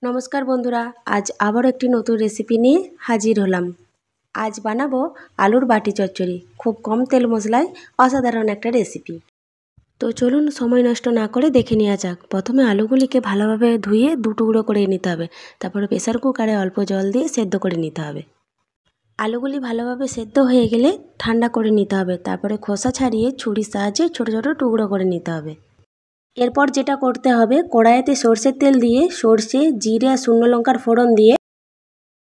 নমস্কার বন্ধুরা, আজ আবার একটি নতুন রেসিপি নিয়ে হাজির হলাম। আজ বানাবো আলুর বাটি চচ্চড়ি। খুব কম তেল মশলায় অসাধারণ একটা রেসিপি। তো চলুন সময় নষ্ট না করে দেখে নেওয়া যাক। প্রথমে আলুগুলিকে ভালোভাবে ধুয়ে দু টুকরো করে নিতে হবে। তারপরে প্রেসার কুকারে অল্প জল দিয়ে সেদ্ধ করে নিতে হবে। আলুগুলি ভালোভাবে সেদ্ধ হয়ে গেলে ঠান্ডা করে নিতে হবে। তারপরে খোসা ছাড়িয়ে ছুরির সাহায্যে ছোট ছোট টুকরো করে নিতে হবে। এরপর যেটা করতে হবে, কড়াইতে সরষের তেল দিয়ে সরষে, জিরে আর শুকনো লঙ্কার ফোড়ন দিয়ে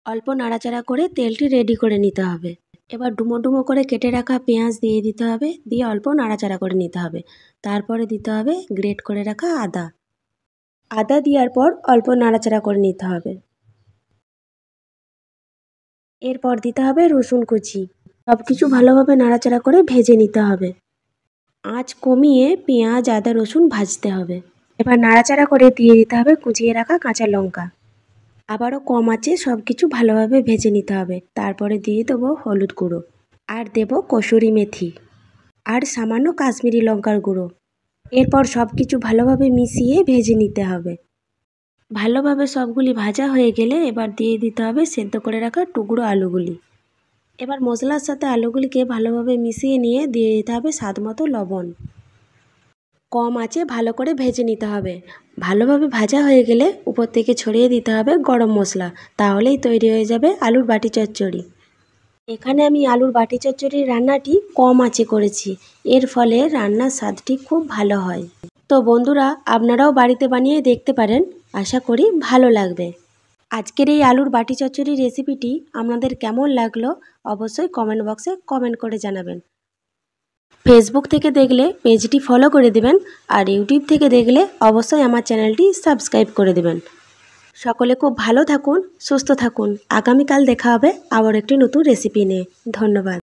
অল্প নাড়াচাড়া করে তেলটি রেডি করে নিতে হবে। এবার ডুমো ডুমো করে কেটে রাখা পেঁয়াজ দিয়ে দিতে হবে, দিয়ে অল্প নাড়াচাড়া করে নিতে হবে। তারপরে দিতে হবে গ্রেট করে রাখা আদা দেওয়ার পর অল্প নাড়াচাড়া করে নিতে হবে। এরপর দিতে হবে রসুন কুচি। সব কিছু ভালোভাবে নাড়াচাড়া করে ভেজে নিতে হবে। আঁচ কমিয়ে পেঁয়াজ, আদা, রসুন ভাজতে হবে। এবার নাড়াচাড়া করে দিয়ে দিতে হবে কুচিয়ে রাখা কাঁচা লঙ্কা। আবারও কম আঁচে সব কিছু ভালোভাবে ভেজে নিতে হবে। তারপরে দিয়ে দেবো হলুদ গুঁড়ো, আর দেব কসুরি মেথি, আর সামান্য কাশ্মীরি লঙ্কার গুঁড়ো। এরপর সব কিছু ভালোভাবে মিশিয়ে ভেজে নিতে হবে। ভালোভাবে সবগুলি ভাজা হয়ে গেলে এবার দিয়ে দিতে হবে সেদ্ধ করে রাখা টুকরো আলুগুলি। এবার মশলার সাথে আলুগুলিকে ভালোভাবে মিশিয়ে নিয়ে দিয়ে দিতে হবে স্বাদ মতো লবণ। কম আঁচে ভালো করে ভেজে নিতে হবে। ভালোভাবে ভাজা হয়ে গেলে উপর থেকে ছড়িয়ে দিতে হবে গরম মশলা। তাহলেই তৈরি হয়ে যাবে আলুর বাটি চচ্চড়ি। এখানে আমি আলুর বাটি চচ্চড়ির রান্নাটি কম আঁচে করেছি, এর ফলে রান্নার স্বাদটি খুব ভালো হয়। তো বন্ধুরা, আপনারাও বাড়িতে বানিয়ে দেখতে পারেন, আশা করি ভালো লাগবে। আজকের এই আলুর বাটি চচ্চড়ির রেসিপিটি আপনাদের কেমন লাগলো অবশ্যই কমেন্ট বক্সে কমেন্ট করে জানাবেন। ফেসবুক থেকে দেখলে পেজটি ফলো করে দেবেন, আর ইউটিউব থেকে দেখলে অবশ্যই আমার চ্যানেলটি সাবস্ক্রাইব করে দেবেন। সকলে খুব ভালো থাকুন, সুস্থ থাকুন। আগামীকাল দেখা হবে আবার একটি নতুন রেসিপি নিয়ে। ধন্যবাদ।